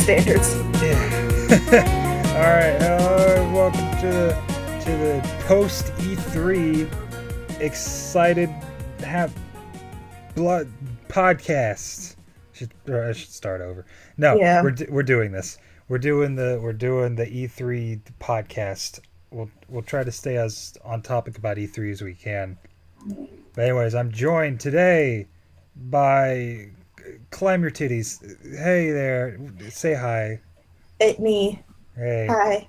standards. Yeah. All right. Welcome to the post E3 excited have blood podcast. I should start over. No, Yeah. we're doing this. We're doing the E3 podcast. We'll try to stay as on topic about E3 as we can. But anyways, I'm joined today by Clam Your Titties. Hey there. Say hi. It me. Hey. Hi.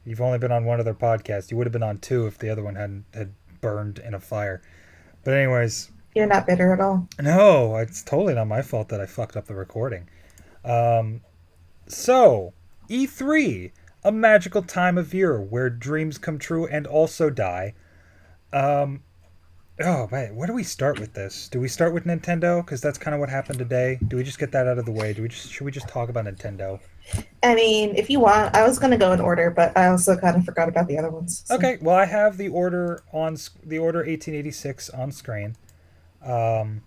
You've only been on one other podcast. You would have been on two if the other one had burned in a fire. But anyways, You're not bitter at all. no, it's totally not my fault that I fucked up the recording. So E3, a magical time of year where dreams come true and also die. Oh, wait, where do we start with this? Do we start with Nintendo? Because that's kind of what happened today. Do we just get that out of the way? Should we just talk about Nintendo? I mean, if you want, I was gonna go in order, but I also kind of forgot about the other ones. So. Okay, well, I have the order 1886 on screen. Not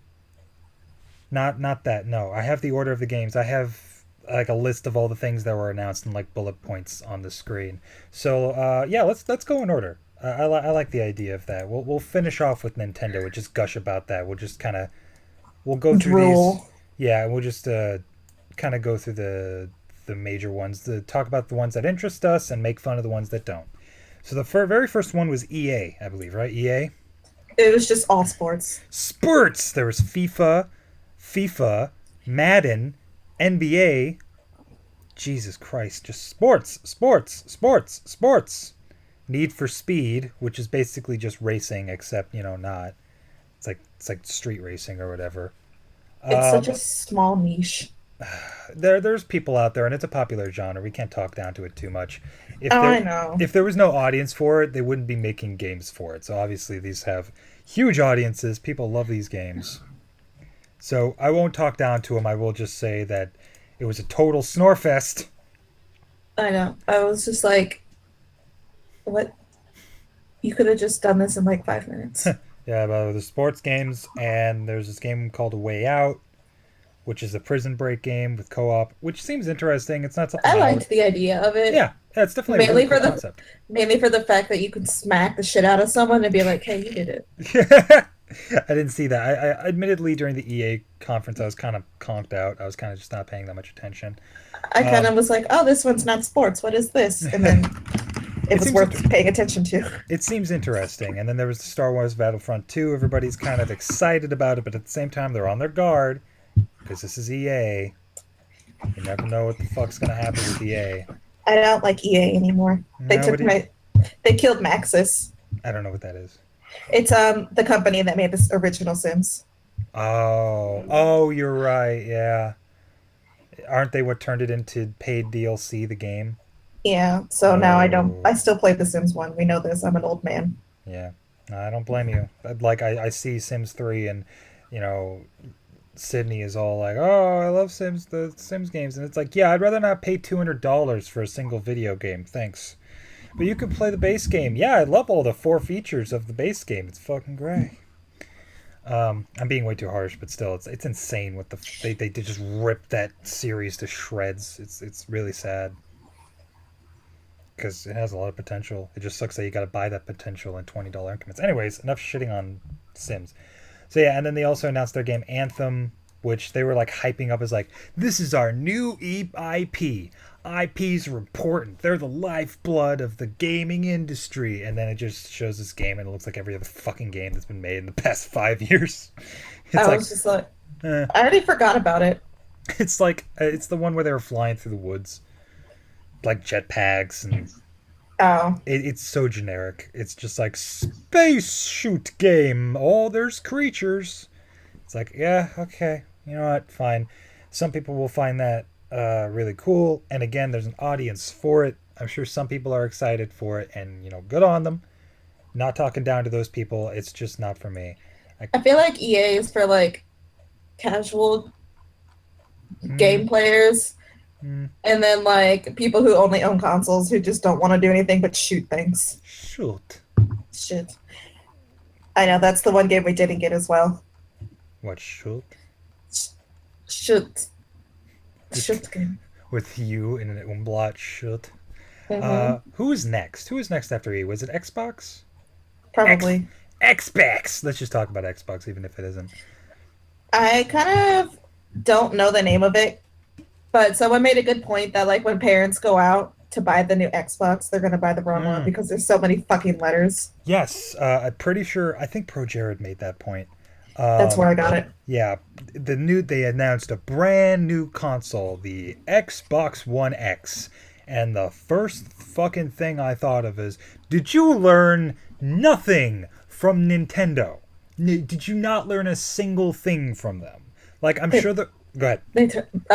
that. No, I have the order of the games. I have like a list of all the things that were announced in like bullet points on the screen. So yeah, let's go in order. I like the idea of that. We'll finish off with Nintendo. We'll just gush about that. We'll go through these. Yeah, we'll just kind of go through the major ones to talk about the ones that interest us and make fun of the ones that don't. So the very first one was EA, I believe, right? EA. It was just all sports. Sports. There was FIFA, Madden, NBA. Jesus Christ, just sports. Need for Speed, which is basically just racing, except not. It's like street racing or whatever. It's such a small niche. There's people out there, and it's a popular genre. We can't talk down to it too much. I know. If there was no audience for it, they wouldn't be making games for it. So obviously these have huge audiences. People love these games. So I won't talk down to them. I will just say that it was a total snore fest. I know. I was just like, what? You could have just done this in like 5 minutes. Yeah, but the sports games, and there's this game called A Way Out, which is a prison break game with co-op, which seems interesting. It's not something I liked the idea of it. Yeah, it's definitely mainly a really for cool the concept. Mainly for the fact that you could smack the shit out of someone and be like, "Hey, you did it." I didn't see that. I admittedly during the EA conference I was kind of conked out. I was kind of just not paying that much attention. I kind of was like, "Oh, this one's not sports. What is this?" And then it was worth paying attention to. It seems interesting. And then there was the Star Wars Battlefront 2. Everybody's kind of excited about it, but at the same time they're on their guard because this is EA. You never know what the fuck's gonna happen with EA. I don't like EA anymore. They killed Maxis. I don't know what that is. It's the company that made this original Sims. Oh, you're right. Yeah, aren't they what turned it into paid DLC? The game. Yeah. So now I don't. I still play The Sims 1. We know this. I'm an old man. Yeah, I don't blame you. Like I see Sims 3 and Sydney is all like, "Oh, I love the Sims games," and it's like, yeah, I'd rather not pay $200 for a single video game, thanks. But you can play the base game. Yeah, I love all the 4 features of the base game. It's fucking great. I'm being way too harsh, but still, it's insane what they just ripped that series to shreds. It's really sad because it has a lot of potential. It just sucks that you got to buy that potential in $20 increments. Anyways, enough shitting on Sims. So yeah, and then they also announced their game Anthem, which they were like hyping up as like, this is our new IP. IPs are important. They're the lifeblood of the gaming industry. And then it just shows this game and it looks like every other fucking game that's been made in the past 5 years. I was just like, I already forgot about it. It's like, it's the one where they were flying through the woods. Like jetpacks and... Oh. It's so generic. It's just like, space shoot game. Oh, there's creatures. It's like, yeah, okay. You know what? Fine. Some people will find that really cool. And again, there's an audience for it. I'm sure some people are excited for it. And, good on them. Not talking down to those people. It's just not for me. I feel like EA is for, like, casual game players. And then, like, people who only own consoles who just don't want to do anything but shoot things. Shit. I know, that's the one game we didn't get as well. What, shoot? Shoot game. with you in an umlaut shut. Hmm. Who is next? Who is next after E? Was it Xbox? X Probably. Xbox. Let's just talk about Xbox, even if it isn't. I kind of don't know the name of it, but someone made a good point that like when parents go out to buy the new Xbox, they're gonna buy the wrong one Mm. because there's so many fucking letters. Yes, I'm pretty sure. I think Pro Jared made that point. That's where Um, I got it. yeah, they announced a brand new console, the Xbox One X, and the first fucking thing I thought of is, did you learn nothing from Nintendo? Did you not learn a single thing from them? Like, I'm They sure that. Go ahead.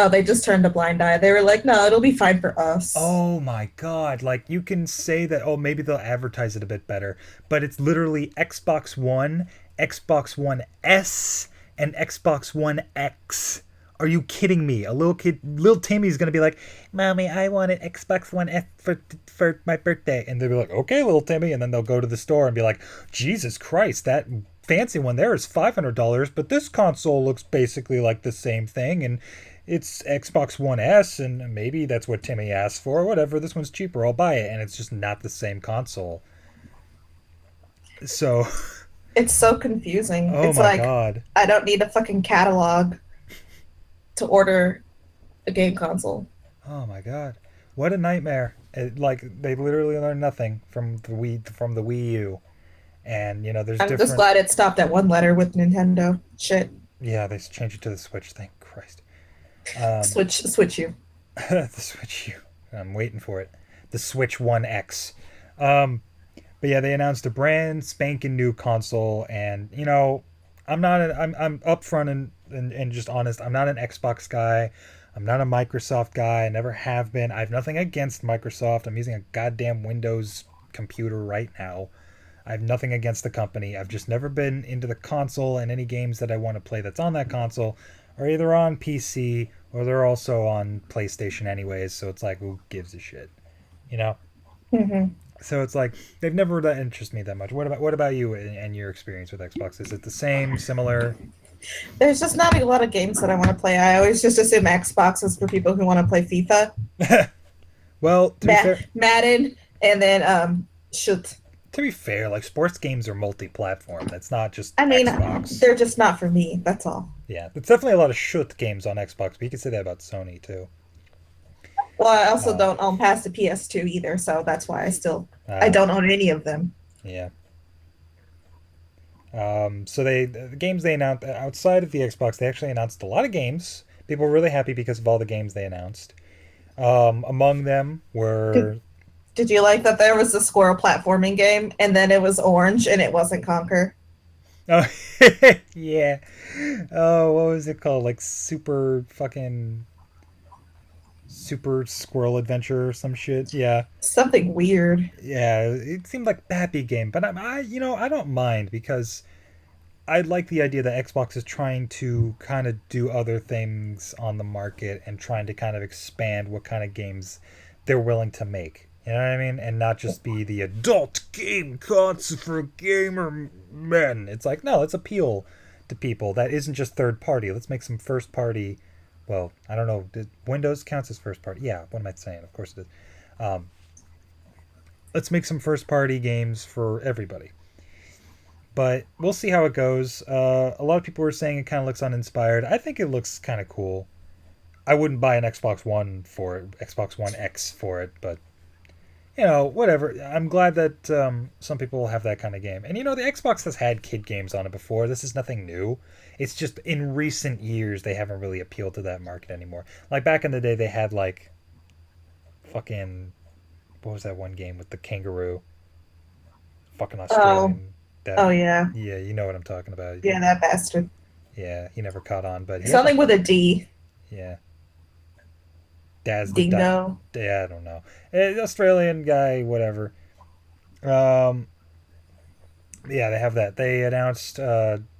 they just turned a blind eye. They were like, no, it'll be fine for us. Oh my god, like you can say that, oh, maybe they'll advertise it a bit better, but it's literally Xbox One, Xbox One S, and Xbox One X. Are you kidding me? A little kid, little Timmy's gonna be like, "Mommy, I want an Xbox One S for my birthday," and they'll be like, "Okay, little Timmy," and then they'll go to the store and be like, "Jesus Christ, that fancy one there is $500, but this console looks basically like the same thing, and it's Xbox One S, and maybe that's what Timmy asked for. Whatever, this one's cheaper, I'll buy it," and it's just not the same console. So, It's so confusing. oh It's my like god. I don't need a fucking catalog to order a game console. Oh my god, what a nightmare! Like they literally learned nothing from the Wii U, and there's I'm just different. glad it stopped at one letter with Nintendo. Shit. Yeah, they changed it to the Switch. Thank Christ. Um, Switch you. the Switch U. I'm waiting for it. The Switch One X. Um, but yeah, they announced a brand spanking new console, and I'm not. I'm upfront and just honest. I'm not an Xbox guy. I'm not a Microsoft guy. I never have been. I have nothing against Microsoft. I'm using a goddamn Windows computer right now. I have nothing against the company. I've just never been into the console, and any games that I want to play that's on that console are either on PC or they're also on PlayStation anyways. So it's like, who gives a shit, you know? Hmm. So it's like they've never that interest me that much. What about you and your experience with Xbox? Is it the same, similar? There's just not a lot of games that I want to play. I always just assume Xbox is for people who want to play FIFA, Well, to be fair, Madden, and then shoot. like sports games are multi-platform. That's not just I mean, Xbox. they're just not for me. That's all. Yeah, there's definitely a lot of shoot games on Xbox, but you can say that about Sony too. Well, I also Uh, don't own past the PS2 either, so that's why I uh, don't own any of them. yeah. So the games they announced outside of the Xbox, they actually announced a lot of games. People were really happy because of all the games they announced. Among them Did, were did you like that there was a squirrel platforming game and then it was orange and it wasn't Conquer? oh yeah, oh what was it called? Like super squirrel adventure or some shit. Yeah, Something weird. yeah. It seemed like a happy game, but I don't mind because I like the idea that Xbox is trying to kind of do other things on the market and trying to kind of expand what kind of games they're willing to make. You know what I mean? And not just be the adult game console for gamer men. It's like, no, let's appeal to people. That isn't just third party. Let's make some first party. Well, I don't know. Did Windows counts as first party? Yeah, what am I saying? Of course it is. Um, let's make some first party games for everybody. But we'll see how it goes. A lot of people were saying it kind of looks uninspired. I think it looks kind of cool. I wouldn't buy an Xbox One for it, Xbox One X for it, but whatever. I'm glad that some people will have that kind of game. And the Xbox has had kid games on it before. This is nothing new. It's just in recent years they haven't really appealed to that market anymore. Like back in the day, they had like fucking what was that one game with the kangaroo? Fucking Oh, Australian. That oh yeah. Yeah, you know what I'm talking about. Yeah, that bastard. Yeah, he never caught on, but he had Something with a D. yeah. Daz the Dingo. yeah, I don't know. Australian guy, whatever. Um, yeah, they have that. They announced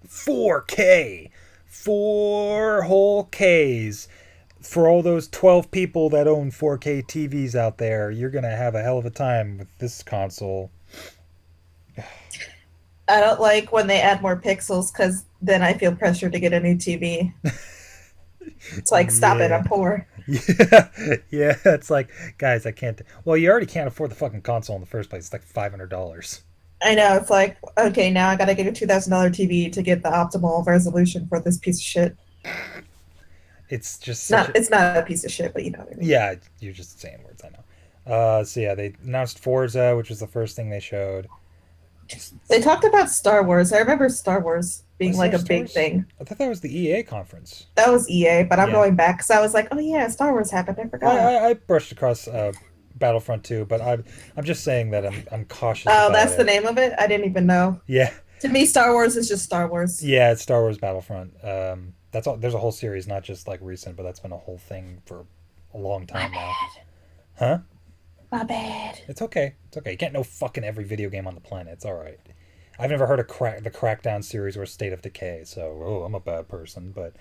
4K, four whole Ks for all those 12 people that own 4K TVs out there. You're gonna have a hell of a time with this console. I don't like when they add more pixels because then I feel pressure to get a new TV. It's like, stop it, Yeah, I'm poor. Yeah, yeah. It's like, guys, I can't. Well, you already can't afford the fucking console in the first place. It's like $500. I know, it's like, okay, now I gotta get a $2,000 TV to get the optimal resolution for this piece of shit. It's just such a. It's not a piece of shit, but you know what I mean. Yeah, you're just saying words. I know. So yeah, they announced Forza, which was the first thing they showed. They talked about Star Wars. I remember Star Wars being Was like there a big stores? thing. I thought that was the EA conference. That was EA, but I'm Yeah. going back because I was like, oh yeah, Star Wars happened. I Well, forgot. I brushed across Battlefront 2, but I'm just saying that I'm cautious Oh, about that's the it. name of it? I didn't even know. Yeah, To me, Star Wars is just Star Wars. yeah, it's Star Wars Battlefront. That's all. There's a whole series, not just like recent, but that's been a whole thing for a long My time now. bad. Huh? My bad. It's okay. It's okay. You can't know fucking every video game on the planet. It's all right. I've never heard of the Crackdown series or State of Decay, so I'm a bad person. But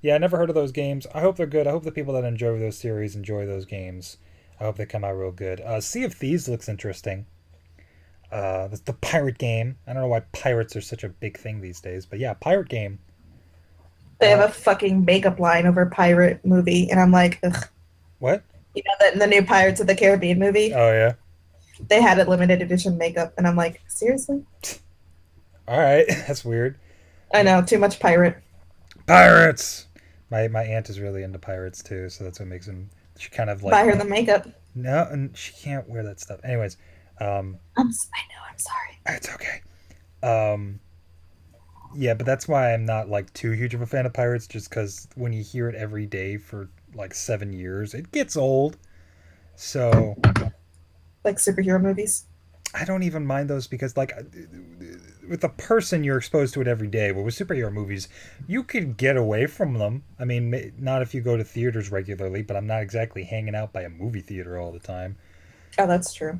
yeah, I never heard of those games. I hope they're good. I hope the people that enjoy those series enjoy those games. I hope they come out real good. Sea of Thieves looks interesting. That's the pirate game. I don't know why pirates are such a big thing these days, but yeah, pirate game. They have Uh, a fucking makeup line over pirate movie, and I'm like, ugh. what? You know that in the new Pirates of the Caribbean movie, Oh yeah. they had a limited edition makeup, and I'm like, seriously? All right, that's weird. I know, too much pirate. Pirates. My aunt is really into pirates too, so that's what makes him. She kind of Buy like her the makeup. no, and she can't wear that stuff. Anyways, I know, I'm sorry. it's okay. Um, yeah, but that's why I'm not like too huge of a fan of pirates, just because when you hear it every day for like 7 years, it gets old. So Like superhero movies. I don't even mind those because like with a person you're exposed to it every day, but with superhero movies you could get away from them. I mean, not if you go to theaters regularly, but I'm not exactly hanging out by a movie theater all the time. Oh, that's true.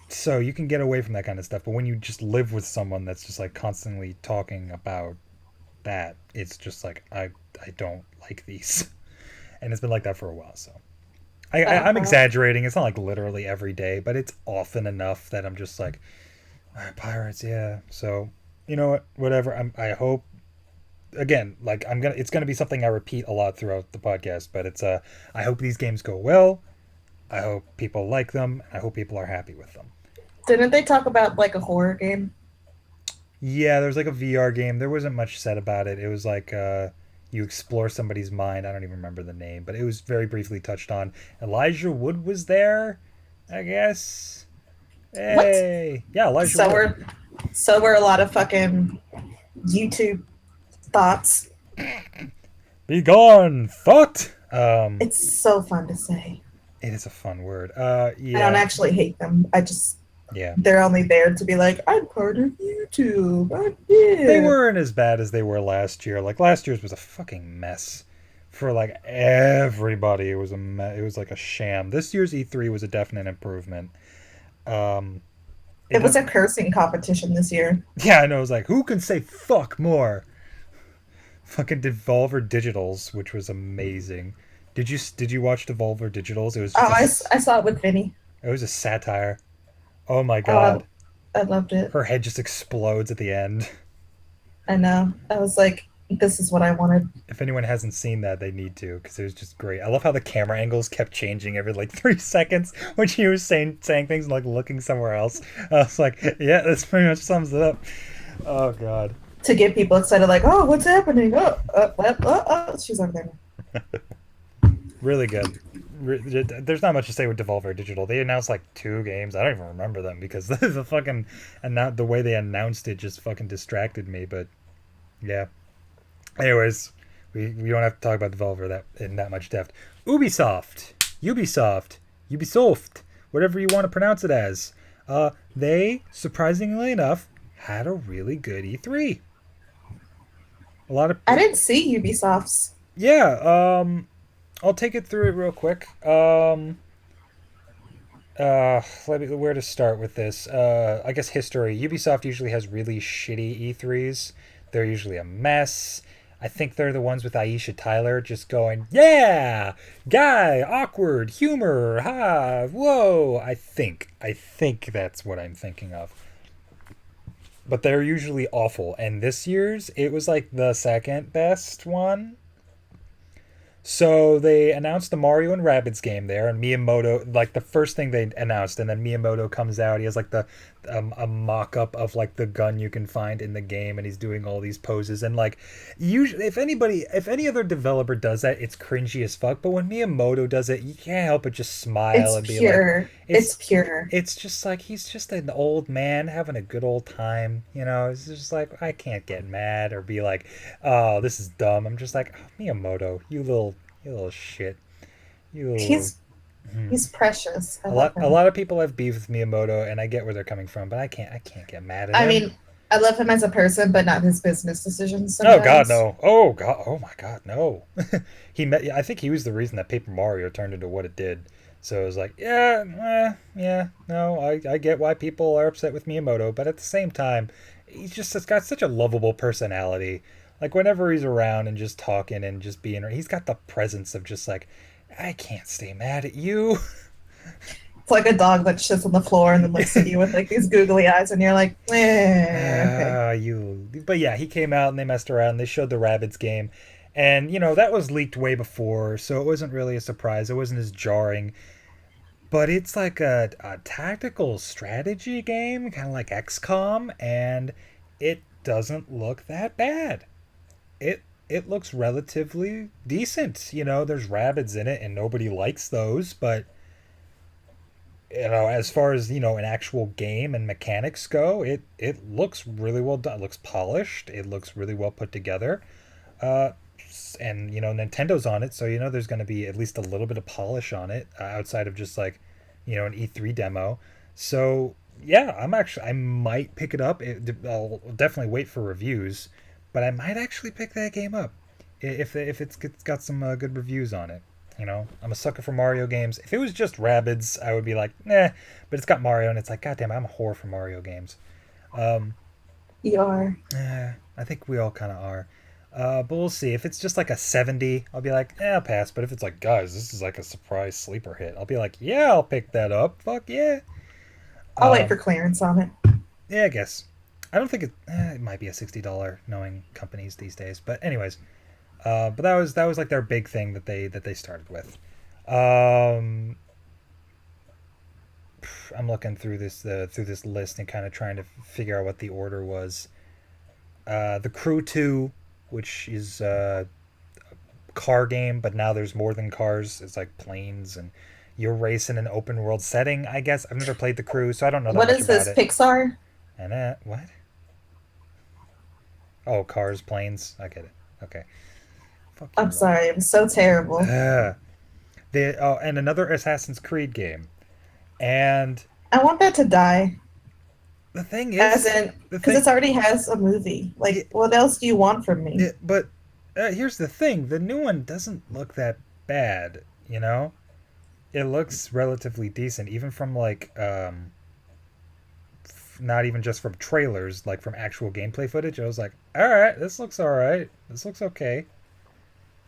So you can get away from that kind of stuff, but when you just live with someone that's just like constantly talking about that, it's just like I don't like these. And it's been like that for a while. So I'm Uh-huh. exaggerating. It's not like literally every day, but it's often enough that I'm just like, all right, pirates, yeah. So you know what? Whatever. I hope again, like it's gonna be something I repeat a lot throughout the podcast. But it's I hope these games go well. I hope people like them. I hope people are happy with them. Didn't they talk about like a horror game? Yeah, there was like a VR game. There wasn't much said about it. It was like you explore somebody's mind. I don't even remember the name, but it was very briefly touched on. Elijah Wood was there, I guess. What? Hey, yeah, Elijah So Wood. we're so we're a lot of fucking YouTube thoughts. Be gone, thought. It's so fun to say. It is a fun word. I don't Yeah, actually hate them. I just yeah. they're only there to be like, I'm part of YouTube. They Yeah. weren't as bad as they were last year. Like last year's was a fucking mess for like everybody. It was it was like a sham. This year's E3 was a definite improvement. Um, It it was a cursing competition this year. Yeah, I know. It was like, who can say fuck more? Fucking Devolver Digitals, which was amazing. Did you watch Devolver Digitals? It was Oh, just I saw it with Vinny. it was a satire. Oh my Oh, god, I loved it. her head just explodes at the end. I know. I was like, this is what I wanted. If anyone hasn't seen that, they need to because it was just great. I love how the camera angles kept changing every like 3 seconds when she was saying things and like looking somewhere else. I was like, yeah, this pretty much sums it up. Oh god. To get people excited, like, oh, what's happening? She's over there. Really good. There's not much to say with Devolver Digital. They announced like 2 games. I don't even remember them because the fucking and not the way they announced it just fucking distracted me. But yeah. Anyways, we don't have to talk about Devolver that in that much depth. Ubisoft, whatever you want to pronounce it as. They surprisingly enough had a really good E3. A lot of I didn't see Ubisoft's. yeah. I'll take it through it real quick. Let me where to start with this. I guess history. Ubisoft usually has really shitty E3s. They're usually a mess. I think they're the ones with Aisha Tyler just going, yeah, guy, awkward, humor, ha, whoa. I think that's what I'm thinking of. But they're usually awful. And this year's, it was like the second best one. So they announced the Mario and Rabbids game there, and Miyamoto, like the first thing they announced, and then Miyamoto comes out. He has like the a mock up of like the gun you can find in the game, and he's doing all these poses. And like, usually, if any other developer does that, it's cringy as fuck. But when Miyamoto does it, you can't help but just smile It's and be like, pure. It's it's pure. it's just like he's just an old man having a good old time, you know. It's just like I can't get mad or be like, "Oh, this is dumb." I'm just like, oh, Miyamoto, you little shit, you little. He's Hmm. he's precious. I love A him. lot of people have beef with Miyamoto, and I get where they're coming from, but I can't get mad at I him. mean, I love him as a person, but not his business decisions Oh God, sometimes. no! Oh God! Oh my God, no! He met. I think he was the reason that Paper Mario turned into what it did. So it was like, yeah, yeah, no, I get why people are upset with Miyamoto, but at the same time, he's just has got such a lovable personality. Like whenever he's around and just talking and just being, he's got the presence of just like, I can't stay mad at you. It's like a dog that sits on the floor and then looks at you with like these googly eyes, and you're like, okay. You. But yeah, he came out and they messed around. They showed the Rabbids game, and you know that was leaked way before, so it wasn't really a surprise. It wasn't as jarring. But it's like a tactical strategy game, kind of like XCOM, and it doesn't look that bad. It looks relatively decent. You know, there's rabbits in it, and nobody likes those, but you know, as far as you know, an actual game and mechanics go, it looks really well done. It looks polished. It looks really well put together. Uh, and you know, Nintendo's on it, so you know there's going to be at least a little bit of polish on it outside of just like, you know, an E3 demo. So yeah, I might pick it up. I'll definitely wait for reviews, but I might actually pick that game up if it's got some good reviews on it. You know, I'm a sucker for Mario games. If it was just Rabbids, I would be like, nah. But it's got Mario, and it's like, goddamn, I'm a whore for Mario games. Um, You are. I think we all kind of are. But we'll see. If it's just like a 70, I'll be like, I'll pass. But if it's like, guys, this is like a surprise sleeper hit, I'll be like, yeah, I'll pick that up. Fuck yeah. I'll wait Um, for clearance on it. yeah, I guess. I don't think it might be a $60 knowing companies these days. But anyways, but that was like their big thing that they started with. Um, I'm looking through this list and kind of trying to figure out what the order was. The Crew 2, which is car game, but now there's more than cars. It's like planes, and you're racing an open world setting. I guess I've never played the Crew, so I don't know that What much is about this, it. Pixar? And what? Oh, cars, planes. I get it. Okay. Fuck I'm you all. sorry, I'm so terrible. And another Assassin's Creed game. And I want that to die. the thing As is, in, the because it thing, already has a movie. Like, it, what else do you want from me? but here's the thing: the new one doesn't look that bad. You know, it looks relatively decent, even from like not even just from trailers, like from actual gameplay footage. I was like, all right, this looks all right. This looks okay.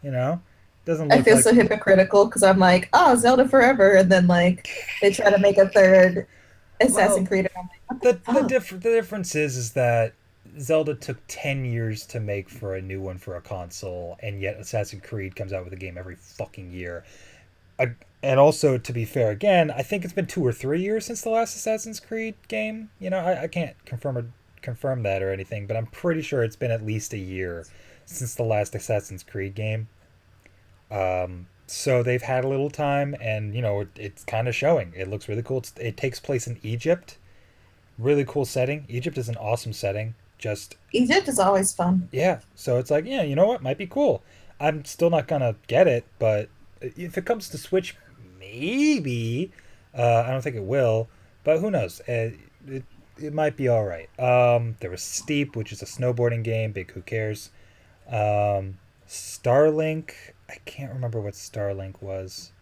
You know, doesn't I look feel like so hypocritical because I'm like, oh, Zelda forever, and then like they try to make a third well, Assassin's Creed, and I'm like, what the fuck? the difference is that Zelda took 10 years to make for a new one for a console, and yet Assassin's Creed comes out with a game every fucking year. I, and also, to be fair, again, I think it's been 2 or 3 years since the last Assassin's Creed game. You know, I can't confirm that or anything, but I'm pretty sure it's been at least a year since the last Assassin's Creed game. So they've had a little time, and you know, it's kind of showing. It looks really cool. It takes place in Egypt. Really cool setting. Egypt is an awesome setting. Just Egypt is always fun. yeah. So it's like, yeah, you know what? Might be cool. I'm still not gonna get it, but if it comes to Switch, maybe. I don't think it will, but who knows? It might be all right. There was Steep, which is a snowboarding game. Big who cares? Starlink. I can't remember what Starlink was.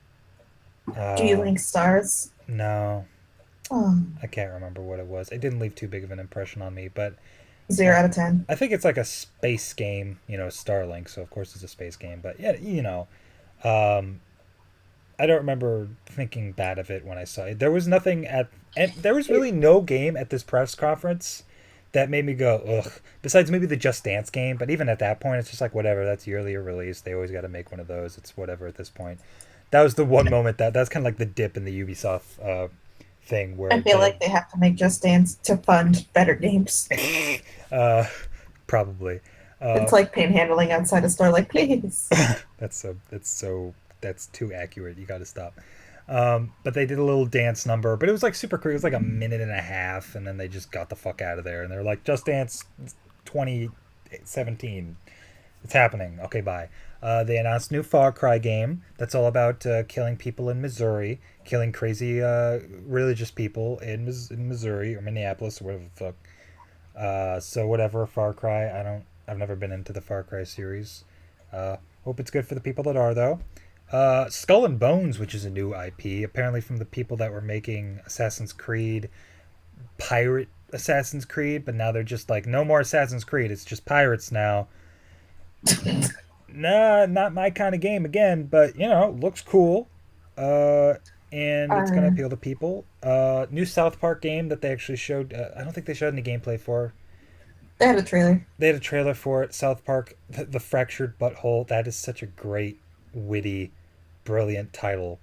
Do you Uh, link stars? no, Oh, I can't remember what it was. It didn't leave too big of an impression on me, but 0 out of 10. I think it's like a space game, you know, Starlink, so of course it's a space game. But yeah, you know, um, I don't remember thinking bad of it when I saw it. There was nothing at, and there was It, really no game at this press conference that made me go ugh. Besides maybe the Just Dance game, but even at that point, it's just like whatever. That's yearly release. They always got to make one of those. It's whatever at this point. That was the one moment that's kind of like the dip in the Ubisoft thing I where feel like they have to make Just Dance to fund better games. uh, probably. It's Uh, like panhandling outside a store, like, please. that's too accurate. You got to stop. But they did a little dance number, but it was like super quick. It was like a minute and a half, and then they just got the fuck out of there. And they're like, "Just Dance 2017, it's happening." Okay, bye. They announced a new Far Cry game that's all about killing people in Missouri, killing crazy religious people in Missouri or Minneapolis or whatever the fuck. So whatever, Far Cry. I've never been into the Far Cry series. Hope it's good for the people that are though. Skull and Bones, which is a new IP, apparently from the people that were making Assassin's Creed, pirate Assassin's Creed, but now they're just like, no more Assassin's Creed. It's just pirates now. Nah, not my kind of game again, but looks cool. Uh, and it's gonna Uh, appeal to people. New South Park game that they actually showed. I don't think they showed any gameplay for. they had a trailer. They had a trailer for it. South Park, the Fractured Butthole. That is such a great, witty, brilliant title.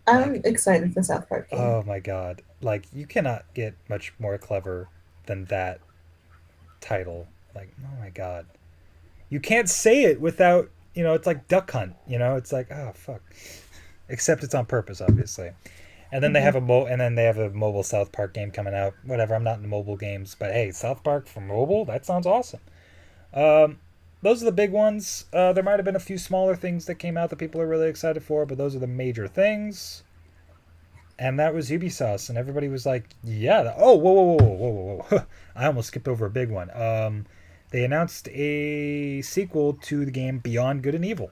I'm Like, excited for South Park game. oh my god! Like, you cannot get much more clever than that title. Like, oh my god! You can't say it without, it's like Duck Hunt. It's like, oh fuck. Except it's on purpose, obviously. And then they Mhm. have and then they have a mobile South Park game coming out. Whatever, I'm not into mobile games, but hey, South Park for mobile, that sounds awesome. Um, those are the big ones. There might have been a few smaller things that came out that people are really excited for, but those are the major things. And that was Ubisoft, and everybody was like, "Yeah." Oh, whoa, whoa, whoa, whoa, whoa, whoa! I almost skipped over a big one. They announced a sequel to the game Beyond Good and Evil,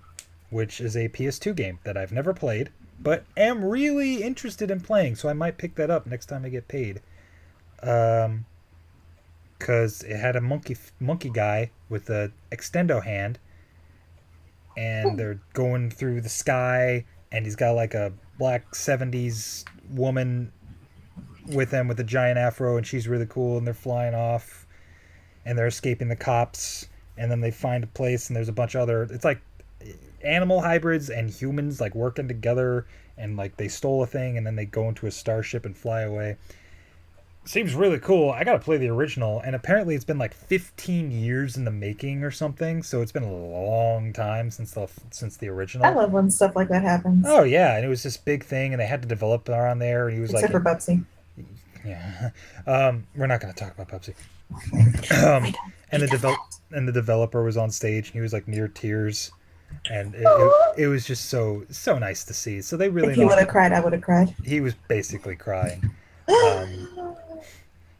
which is a PS2 game that I've never played, but am really interested in playing. So I might pick that up next time I get paid. Um, because it had a monkey guy with a extendo hand, and they're going through the sky, and he's got like a black '70s woman with him with a giant afro, and she's really cool, and they're flying off, and they're escaping the cops, and then they find a place, and there's a bunch of other. It's like animal hybrids and humans like working together, and like they stole a thing, and then they go into a starship and fly away. Seems really cool. I gotta play the original, and apparently it's been like 15 years in the making or something. So it's been a long time since the I original. love when stuff like that happens. Oh yeah, and it was this big thing, and they had to develop on there, and he was Except like, for Bubsy. yeah, we're not gonna talk about Pepsi. We um, don't. and We the don't. and the developer was on stage, and he was like near tears, and it was just so nice to see. So they really If he know. would have cried, I would have cried. He was basically crying. Um,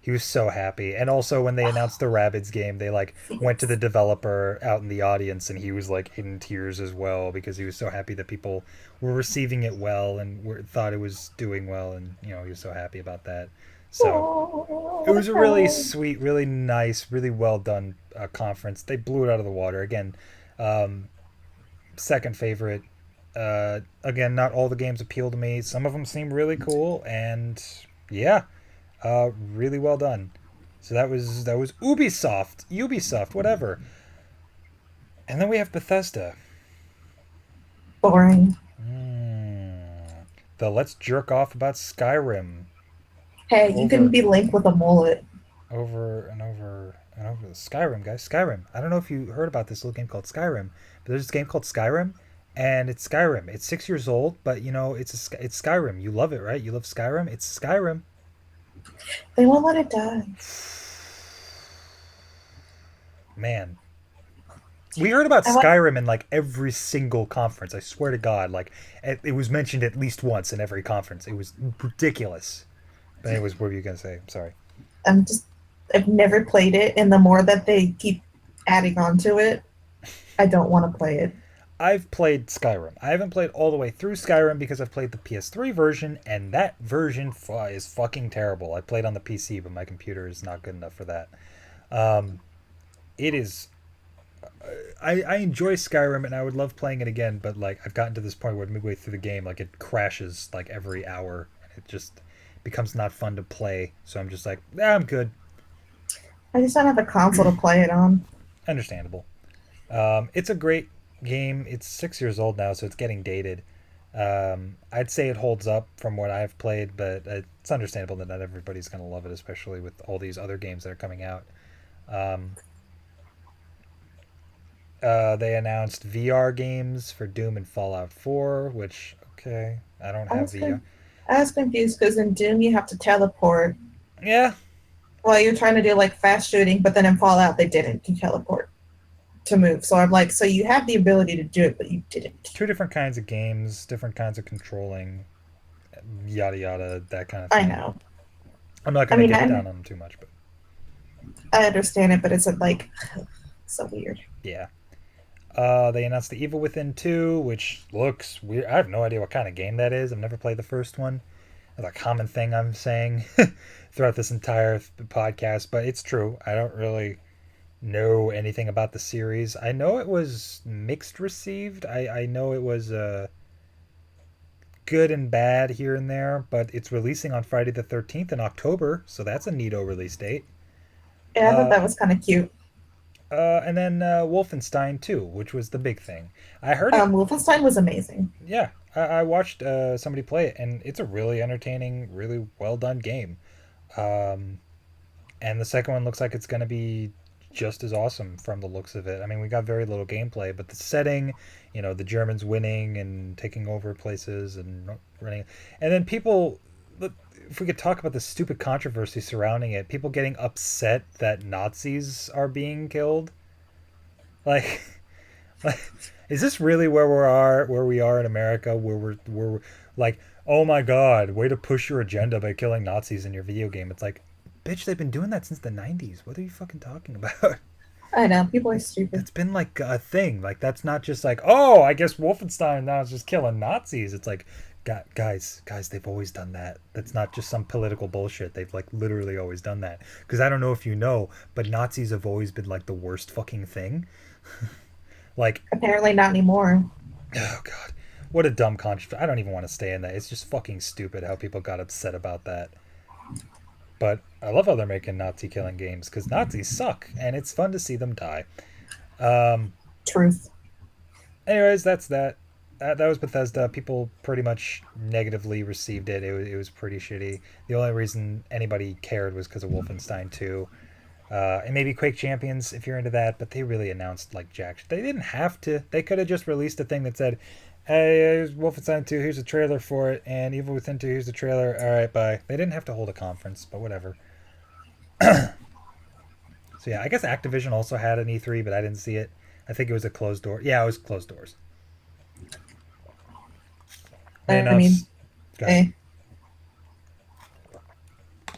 he was so happy. And also when they announced the Rabbids game, they like went to the Yes. developer out in the audience, and he was like in tears as well because he was so happy that people were receiving it well and thought it was doing well, and he was so happy about that. So Oh, I it would was have a really cried. sweet, really nice, really well done conference. They blew it out of the water again. Um, Second favorite. Again, not all the games appeal to me. Some of them seem really cool, and yeah, really well done. So that was Ubisoft, whatever. And then we have Bethesda. Boring. Mm. The Let's Jerk Off About Skyrim Hey, you can over, be Link with a mullet. over and over and over. Skyrim, guys, Skyrim. I don't know if you heard about this little game called Skyrim, but there's this game called Skyrim, and it's Skyrim. It's 6 years old, but it's Skyrim. You love it, right? You love Skyrim. It's Skyrim. They won't let it die. Man, we heard about I want. Skyrim in like every single conference. I swear to God, like it was mentioned at least once in every conference. It was ridiculous. But anyways, what were you gonna say? I'm sorry. I'm just. I've never played it, and the more that they keep adding on to it, I don't want to play it. I've played Skyrim. I haven't played all the way through Skyrim because I've played the PS3 version, and that version is fucking terrible. I played on the PC, but my computer is not good enough for that. Um, it is. I enjoy Skyrim, and I would love playing it again, but like I've gotten to this point where midway through the game, like it crashes like every hour, and it just becomes not fun to play. So I'm just like, I'm good. I just don't have a console to play it on. Understandable. It's a great game. It's 6 years old now, so it's getting dated. I'd say it holds up from what I've played, but it's understandable that not everybody's going to love it, especially with all these other games that are coming out. Um, they announced VR games for Doom and Fallout 4, which, okay, I don't I have was VR. con- I was confused because in Doom you have to teleport Yeah, while you're trying to do like fast shooting, but then in Fallout they didn't to teleport to move. So I'm like, so you have the ability to do it, but you didn't. two different kinds of games, different kinds of controlling, yada yada, that kind of I thing. know. I'm not I going to mean, get down on them too much, but I understand it, but it's like so weird. yeah. They announced the Evil Within 2, which looks weird. I have no idea what kind of game that is. I've never played the first one. That's a common thing I'm saying throughout this entire podcast, but it's true. I don't really know anything about the series. I know it was mixed received. I know it was good and bad here and there, but it's releasing on Friday the 13th in October, so that's a neato release date. Yeah, I thought Uh, that was kind of cute. and then Wolfenstein 2, which was the big thing. I heard it. Wolfenstein was amazing. Yeah, I watched somebody play it, and it's a really entertaining, really well done game. Um, and the second one looks like it's going to be just as awesome from the looks of it. I mean, we got very little gameplay, but the setting, the Germans winning and taking over places and running, and then people. If we could talk about the stupid controversy surrounding it, people getting upset that Nazis are being killed, like, like, is this really where we are in America, where we're like, oh my god, way to push your agenda by killing Nazis in your video game? It's like, bitch, they've been doing that since the '90s. What are you fucking talking about? I know people are stupid. That's been like a thing. Like that's not just like, oh, I guess Wolfenstein now is just killing Nazis. It's like, guys, they've always done that. That's not just some political bullshit. They've like literally always done that. Because I don't know if you know, but Nazis have always been like the worst fucking thing. Like, Apparently not anymore. oh god, what a dumb controversy. I don't even want to stay in that. It's just fucking stupid how people got upset about that. But I love how they're making Nazi killing games because Nazis suck and it's fun to see them die. Um, Truth. anyways, that's that. That was Bethesda. People pretty much negatively received it. It was pretty shitty. The only reason anybody cared was because of Wolfenstein 2. And maybe Quake Champions if you're into that, but they really announced like jack. They didn't have to. They could have just released a thing that said, "Hey, here's Wolfenstein 2. Here's a trailer for it, and Evil Within 2. Here's the trailer. All right, bye." They didn't have to hold a conference, but whatever. So yeah, I guess Activision also had an E3, but I didn't see it. I think it was a closed door. Yeah, it was closed doors. They I mean, announced. Go ahead. eh.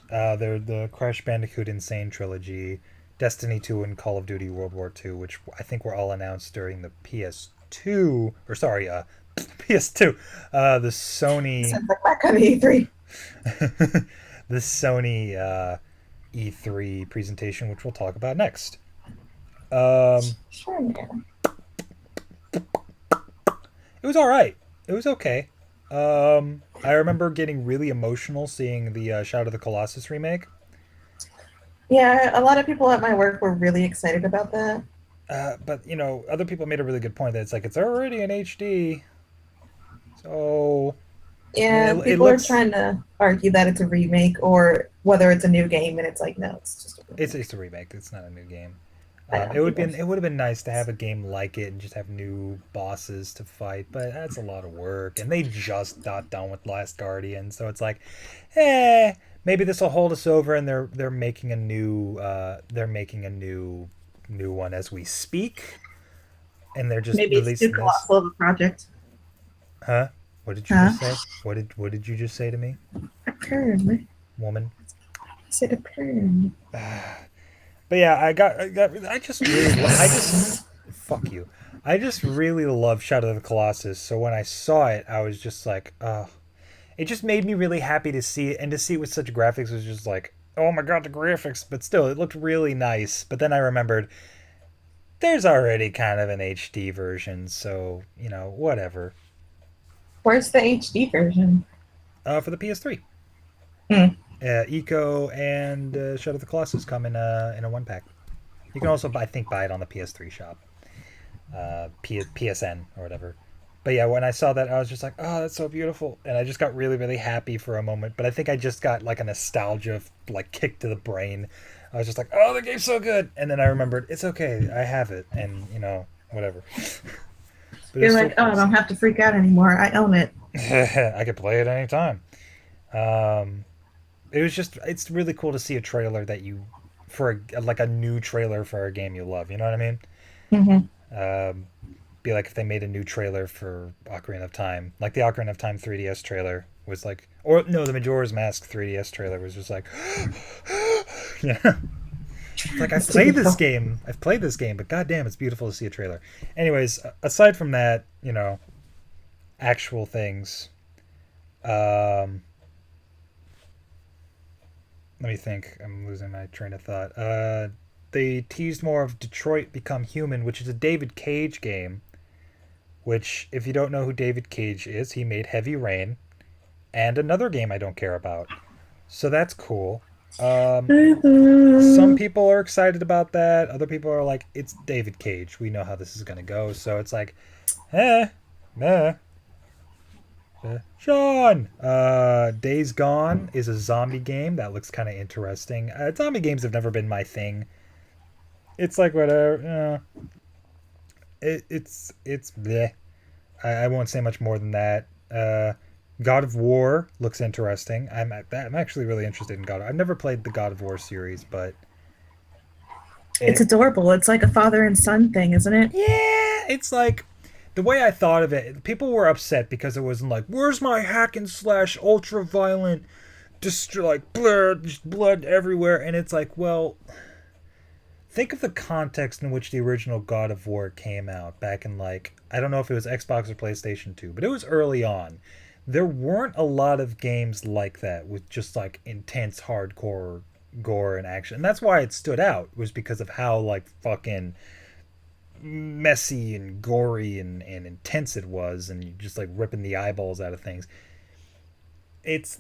They're the Crash Bandicoot Insane trilogy, Destiny 2, and Call of Duty World War 2, which I think were all announced during the PS2, or sorry, PS2, the Sony, Sounds like my kind of E3. the Sony E3 presentation, which we'll talk about next. Um, Sure, man. it was all right. It was okay. I remember getting really emotional seeing the Shadow of the Colossus remake. Yeah, a lot of people at my work were really excited about that. But other people made a really good point that it's like it's already in HD. So I mean, Yeah, it people are looks trying to argue that it's a remake or whether it's a new game, and it's like, no, it's just a it's remake. it's a remake. It's not a new game. I know It would people. been it would have been nice to have a game like it and just have new bosses to fight, but that's a lot of work. And they just got done with Last Guardian, so it's like, maybe this will hold us over. And they're making a new one as we speak, and they're just Maybe it's too releasing this. colossal of a project. Huh? What did you Huh? just say? What did you just say to me, Apparently. woman? I said apparently. But yeah, I just really, I just, fuck you. I just really love Shadow of the Colossus. So when I saw it, I was just like, oh, it just made me really happy to see it, and to see it with such graphics was just like, oh my god, the graphics. But still, it looked really nice. But then I remembered there's already kind of an HD version, so whatever. Where's the HD version? For the PS3, Hmm. Eco and Shadow of the Colossus come in a one pack. You can also, I think, buy it on the PS3 shop, PSN or whatever. But yeah, when I saw that, I was just like, "Oh, that's so beautiful," and I just got really, really happy for a moment. But I think I just got like a nostalgia, like kick to the brain. I was just like, "Oh, the game's so good," and then I remembered it's okay, I have it, and whatever. But You're it's still like, oh, cool. I don't have to freak out anymore. I own it. I could play it anytime. Um, it's really cool to see a trailer that you for like a new trailer for a game you love. You know what I mean? Hmm. Um, be like if they made a new trailer for Ocarina of Time, like the Ocarina of Time 3DS trailer was like, or no, the Majora's Mask 3DS trailer was just like, yeah, it's like It's too beautiful. I've played this game, but goddamn, it's beautiful to see a trailer. Anyways, aside from that, actual things. Um, Let me think. I'm losing my train of thought. They teased more of Detroit Become Human, which is a David Cage game. Which, if you don't know who David Cage is, he made Heavy Rain and another game I don't care about. So that's cool. Um, some people are excited about that. Other people are like, it's David Cage. We know how this is going to go. So it's like, eh, meh. Sean! Days Gone is a zombie game that looks kind of interesting. Zombie games have never been my thing. It's like whatever. It's bleh. I won't say much more than that. God of War looks interesting. I'm actually really interested in God. I've never played the God of War series, but It's it adorable. It's like a father and son thing, isn't it? yeah, it's like the way I thought of it. People were upset because it wasn't like, "Where's my hack and slash ultra violent, just like blood everywhere?" And it's like, well, think of the context in which the original God of War came out back in like I don't know if it was Xbox or PlayStation 2, but it was early on. There weren't a lot of games like that with just like intense hardcore gore and action. And that's why it stood out was because of how like fucking messy and gory and intense it was and you just like ripping the eyeballs out of things. It's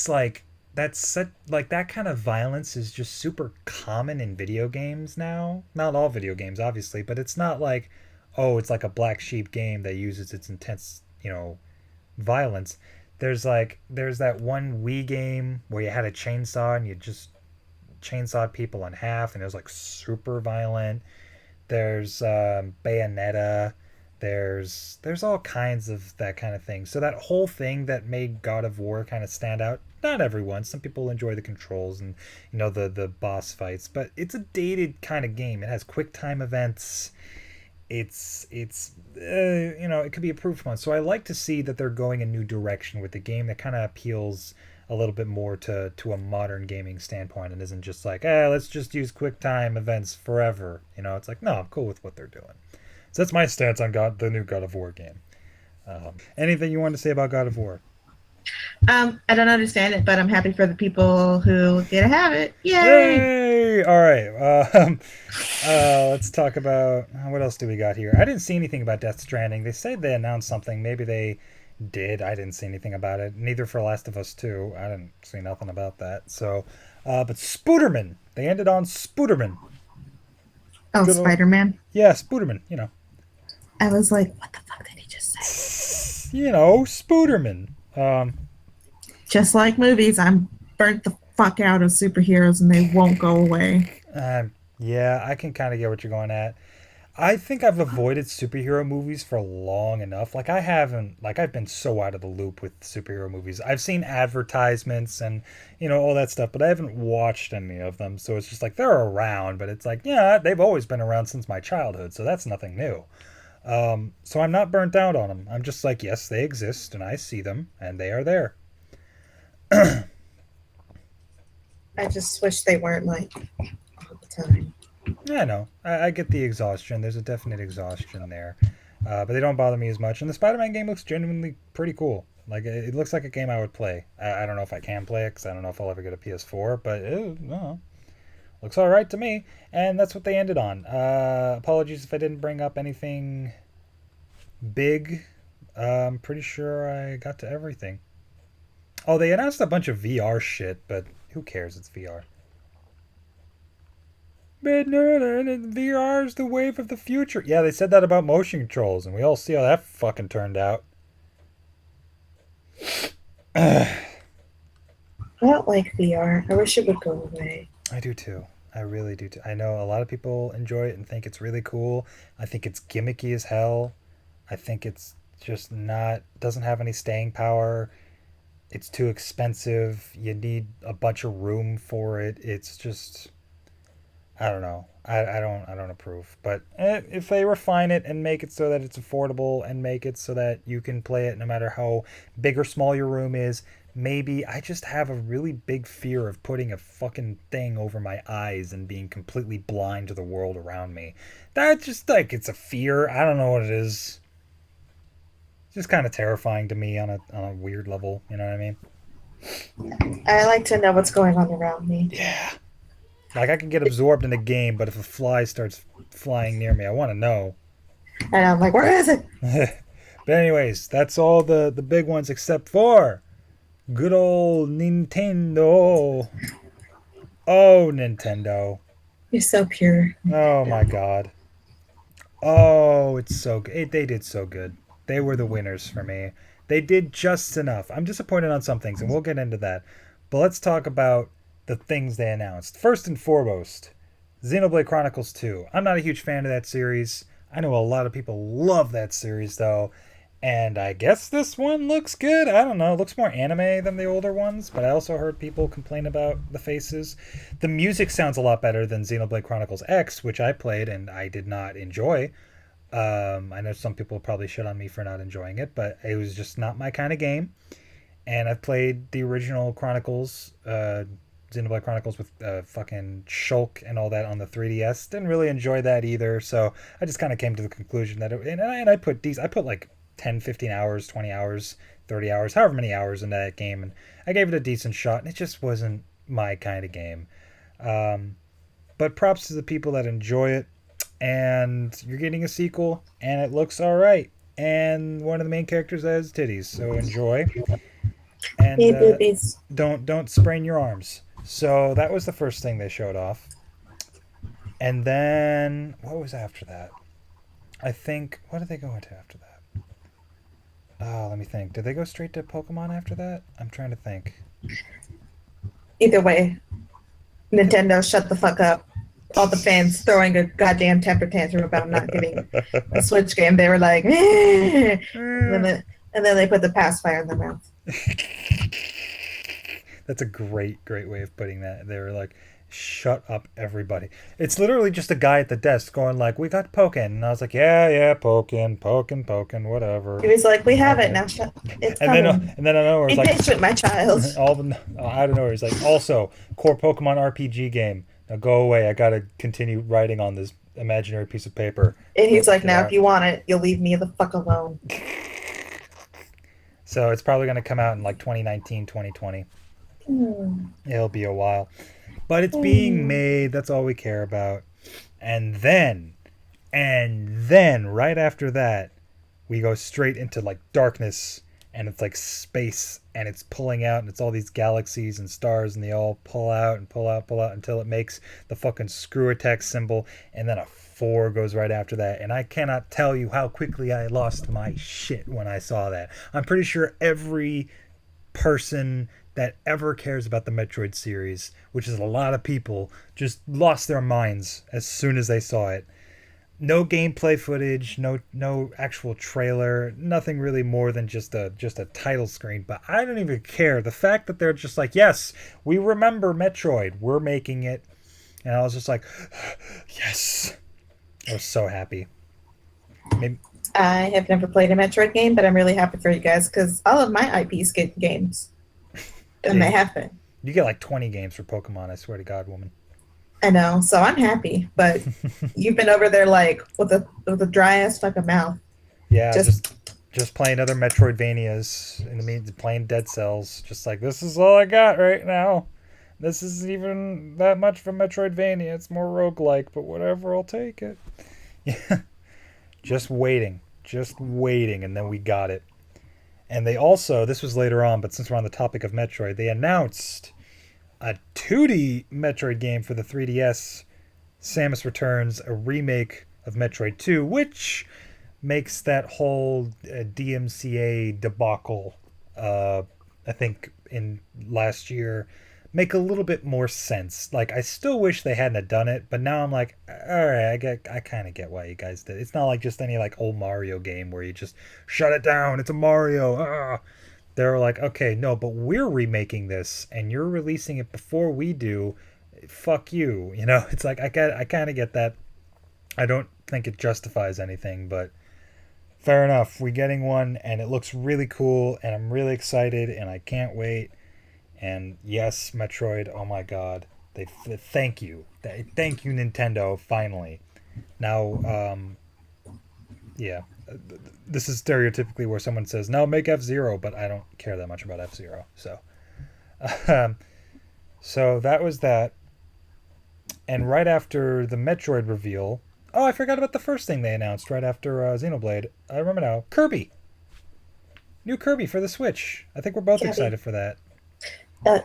like that's such like that kind of violence is just super common in video games now. Not all video games, obviously, but it's not like, oh, it's like a black sheep game that uses its intense, violence. There's that one Wii game where you had a chainsaw and you just chainsawed people in half and it was like super violent. There's Bayonetta. There's all kinds of that kind of thing. So that whole thing that made God of War kind of stand out. Not everyone. Some people enjoy the controls and the boss fights, but it's a dated kind of game. It has quick time events. It could be improved upon. So I like to see that they're going a new direction with the game that kind of appeals a little bit more to a modern gaming standpoint and isn't just like, let's just use quick time events forever. It's like, no, I'm cool with what they're doing. So that's my stance on the new God of War game. Anything you want to say about God of War? I don't understand it, but I'm happy for the people who get to have it. Yay! Yay! All right. Let's talk about what else do we got here. I didn't see anything about Death Stranding. They said they announced something. Maybe they did. I didn't see anything about it. Neither for Last of Us 2. I didn't see nothing about that. So, but Spooderman. They ended on Spooderman. Oh, Good old, Spider Man. yeah, Spooderman. I was like, what the fuck did he just say? Spooderman. Just like movies, I'm burnt the fuck out of superheroes and they won't go away. Yeah, I can kind of get what you're going at. I think I've avoided superhero movies for long enough. Like I haven't, like I've been so out of the loop with superhero movies. I've seen advertisements and all that stuff, but I haven't watched any of them. So it's just like they're around, but it's like yeah, they've always been around since my childhood, so that's nothing new. So I'm not burnt out on them. I'm just like yes, they exist and I see them and they are there. I just wish they weren't like all the time. Yeah, I know. I get the exhaustion. There's a definite exhaustion there, but they don't bother me as much. And the Spider-Man game looks genuinely pretty cool. Like it looks like a game I would play. I don't know if I can play it because I don't know if I'll ever get a PS4, but no, looks all right to me. And that's what they ended on. Apologies if I didn't bring up anything big. I'm pretty sure I got to everything. Oh, they announced a bunch of VR shit, but who cares? It's VR. But no, VR is the wave of the future. Yeah, they said that about motion controls, and we all see how that fucking turned out. I don't like VR. I wish it would go away. I do too. I really do too. I know a lot of people enjoy it and think it's really cool. I think it's gimmicky as hell. I think it's just not doesn't have any staying power. It's too expensive. You need a bunch of room for it. It's just I don't know. I don't approve. But if they refine it and make it so that it's affordable and make it so that you can play it no matter how big or small your room is, maybe I just have a really big fear of putting a fucking thing over my eyes and being completely blind to the world around me. That just like it's a fear. I don't know what it is. It's just kind of terrifying to me on a weird level. You know what I mean? I like to know what's going on around me. Yeah. Like I can get absorbed in a game, but if a fly starts flying near me, I want to know. And I'm like, where is it? But anyways, that's all the big ones except for good old Nintendo. Oh, Nintendo. You're so pure. Oh my God. Oh, it's so good. They did so good. They were the winners for me. They did just enough. I'm disappointed on some things, and we'll get into that. But let's talk about the things they announced. First and foremost, Xenoblade Chronicles 2. I'm not a huge fan of that series. I know a lot of people love that series, though. And I guess this one looks good. I don't know. It looks more anime than the older ones, but I also heard people complain about the faces. The music sounds a lot better than Xenoblade Chronicles X, which I played and I did not enjoy. I know some people probably shit on me for not enjoying it, but it was just not my kind of game. And I've played the original Chronicles, Xenoblade Chronicles with fucking Shulk and all that on the 3DS. Didn't really enjoy that either, so I just kind of came to the conclusion that I put these, I put like 10, 15 hours, 20 hours, 30 hours, however many hours into that game, and I gave it a decent shot, and it just wasn't my kind of game. But props to the people that enjoy it, and you're getting a sequel, and it looks all right. And one of the main characters has titties, so enjoy. And Hey, boobies. don't sprain your arms. So that was the first thing they showed off. And then what was after that? I think what did they go into after that? Oh, let me think. Did they go straight to Pokemon after that? I'm trying to think. Either way, Nintendo, shut the fuck up. All the fans throwing a goddamn temper tantrum about not getting a Switch game. They were like, and then they put the pacifier in their mouth. That's a great way of putting that. They were like, shut up, everybody. It's literally just a guy at the desk going like, we got Pokken. And I was like, yeah, Pokken, whatever. He was like, we have it now. It's and coming. then I know it was Be like, patient, my child. all the I don't know. He's like, also core Pokemon RPG game. Now go away. I gotta continue writing on this imaginary piece of paper. And he's like, now if you want it, you'll leave me the fuck alone. So it's probably gonna come out in like 2019, 2020. It'll be a while. But it's being made. That's all we care about. And then, right after that, we go straight into like darkness, and it's like space, and it's pulling out, and it's all these galaxies and stars, and they all pull out and pull out until it makes the fucking screw attack symbol, and then a 4 goes right after that. And I cannot tell you how quickly I lost my shit when I saw that. I'm pretty sure every person that ever cares about the Metroid series, which is a lot of people, just lost their minds as soon as they saw it. No gameplay footage, no actual trailer, nothing really more than just a title screen. But I don't even care. The fact that they're just like, yes, we remember Metroid, we're making it, and I was just like, yes, I was so happy. Maybe. I have never played a Metroid game, but I'm really happy for you guys because all of my IPs get games. And they have been. You get like 20 games for Pokemon, I swear to God, woman. I know, so I'm happy. But you've been over there like with a dry ass fucking mouth. Yeah, just playing other Metroidvanias in the means playing Dead Cells. Just like, this is all I got right now. This isn't even that much of a Metroidvania. It's more roguelike, but whatever, I'll take it. Yeah. Just waiting, and then we got it. And they also, this was later on, but since we're on the topic of Metroid, they announced a 2D Metroid game for the 3DS, Samus Returns, a remake of Metroid 2, which makes that whole DMCA debacle, I think, in last year, make a little bit more sense. Like, I still wish they hadn't have done it, but now I'm like, all right, I kind of get why you guys did. It's not like just any like old Mario game where you just shut it down. It's a Mario. They're like, okay, no, but we're remaking this, and you're releasing it before we do. Fuck you. You know, it's like I kind of get that. I don't think it justifies anything, but fair enough. We're getting one, and it looks really cool, and I'm really excited, and I can't wait. And yes, Metroid. Oh my God, thank you, thank you, Nintendo. Finally, now, yeah, this is stereotypically where someone says, "No, make F-Zero," but I don't care that much about F-Zero. So, um, so that was that. And right after the Metroid reveal, oh, I forgot about the first thing they announced right after Xenoblade. I remember now. Kirby. New Kirby for the Switch. I think we're both excited for that.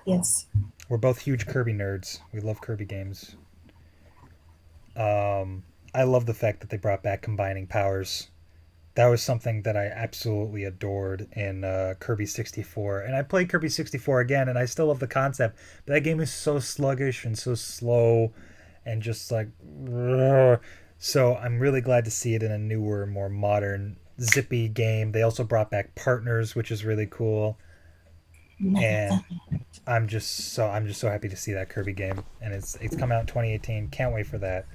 Yes. We're both huge Kirby nerds. We love Kirby games. I love the fact that they brought back combining powers. That was something that I absolutely adored in Kirby 64. And I played Kirby 64 again, and I still love the concept. But that game is so sluggish and so slow and just like... So I'm really glad to see it in a newer, more modern, zippy game. They also brought back partners, which is really cool. And I'm just so happy to see that Kirby game, and it's come out in 2018. Can't wait for that.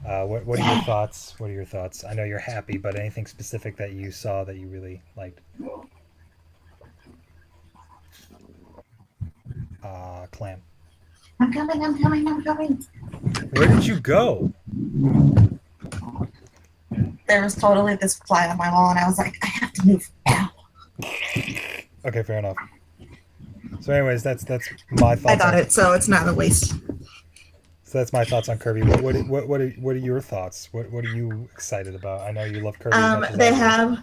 What are your thoughts? What are your thoughts? I know you're happy, but anything specific that you saw that you really liked? Clam. I'm coming, I'm coming, I'm coming. Where did you go? There was totally this fly on my wall, and I was like, I have to move now. Okay, fair enough. So, anyways, that's my thoughts. I got it, so it's not a waste. So that's my thoughts on Kirby. What are your thoughts? What are you excited about? I know you love Kirby. They have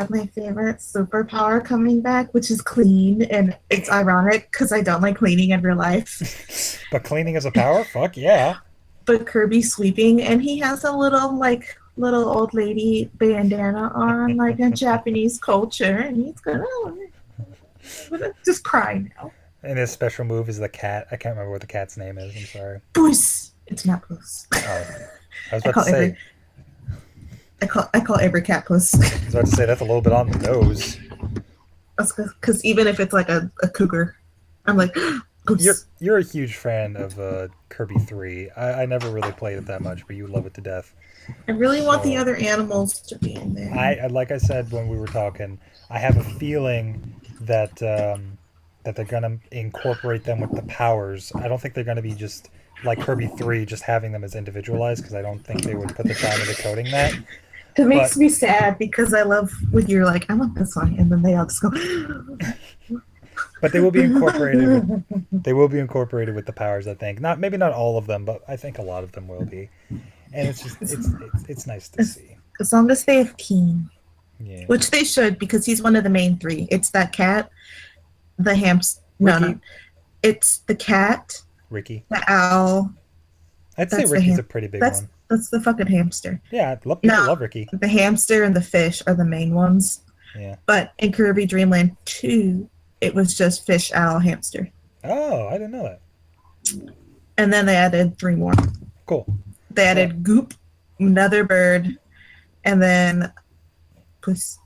my favorite superpower coming back, which is clean, and it's ironic because I don't like cleaning in real life. But cleaning is a power? Fuck yeah. But Kirby sweeping, and he has a little old lady bandana on, like in Japanese culture, and he's gonna just cry now. And his special move is the cat. I can't remember what the cat's name is. I'm sorry. Puss. It's not Puss. Oh, I was about to say. I call every cat Puss. I was about to say that's a little bit on the nose. Because even if it's like a cougar, I'm like, Puss. You're a huge fan of Kirby 3. I never really played it that much, but you love it to death. I really want the other animals to be in there. I like I said when we were talking, I have a feeling that that they're gonna incorporate them with the powers. I don't think they're gonna be just like Kirby 3, just having them as individualized, because I don't think they would put the time into coding that. It makes me sad because I love when you're like, I want this one, and then they all just go. But they will be incorporated. They will be incorporated with the powers. I think maybe not all of them, but I think a lot of them will be. And it's just it's nice to see. As long as they have Keen, yeah, which they should, because he's one of the main three. It's that cat, the hamster. No, it's the cat, Ricky, the owl. I'd say Ricky's a pretty big one. That's the fucking hamster. Yeah, people love Ricky. The hamster and the fish are the main ones. Yeah. But in Kirby Dream Land 2, it was just fish, owl, hamster. Oh, I didn't know that. And then they added 3 more. Cool. They added Goop, another bird, and then Puss.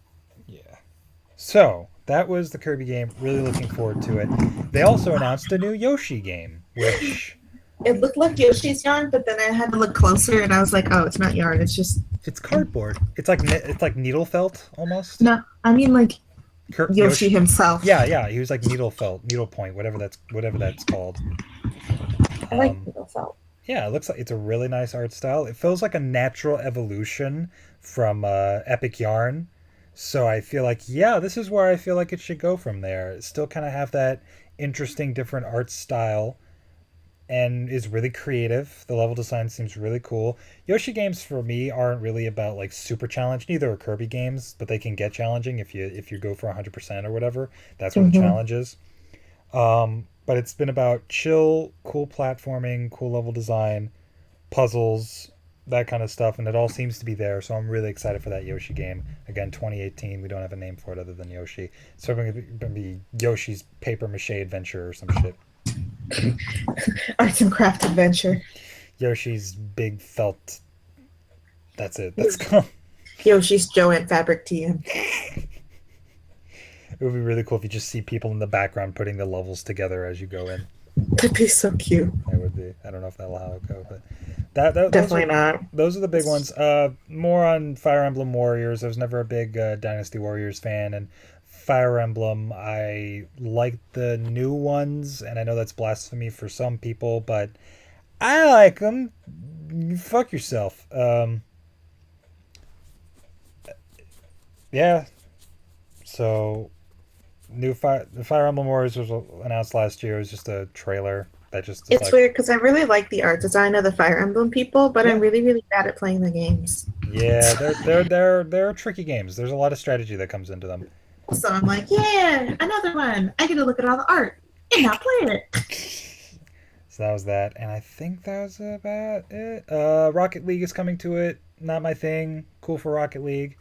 Yeah. So, that was the Kirby game. Really looking forward to it. They also announced a new Yoshi game, which... It looked like Yoshi's yarn, but then I had to look closer, and I was like, oh, it's not yarn, it's just... It's cardboard. It's like needle felt, almost. No, I mean like Yoshi himself. Yeah, he was like needle point, whatever that's called. I like needle felt. Yeah, it looks like it's a really nice art style. It feels like a natural evolution from Epic Yarn. So I feel like, yeah, this is where I feel like it should go from there. Still kind of have that interesting, different art style. and is really creative. The level design seems really cool. Yoshi games for me aren't really about like super challenge. Neither are Kirby games, but they can get challenging if you go for 100% or whatever. That's what the Mm-hmm. challenge is. But it's been about chill, cool platforming, cool level design, puzzles, that kind of stuff, and it all seems to be there. So I'm really excited for that Yoshi game. Again, 2018. We don't have a name for it other than Yoshi. So it's going to be Yoshi's Paper Mache Adventure or some shit. Arts and craft adventure. Yoshi's Big Felt. That's it. That's called. Yoshi's Joanne Fabric TM. It would be really cool if you just see people in the background putting the levels together as you go in. That'd be so cute. It would be. I don't know if that'll how it go, but that Definitely not. those are the big ones. More on Fire Emblem Warriors. I was never a big Dynasty Warriors fan, and Fire Emblem, I like the new ones, and I know that's blasphemy for some people, but I like them. You fuck yourself. Yeah. So the Fire Emblem Warriors was announced last year. It was just a trailer that just is It's like, weird because I really like the art design of the Fire Emblem people, but yeah, I'm really, really bad at playing the games. yeah. They're tricky games. There's a lot of strategy that comes into them. So I'm like, yeah, another one. I get to look at all the art and not play it. So that was that, and I think that was about it. Rocket League is coming to it. Not my thing. Cool for Rocket League.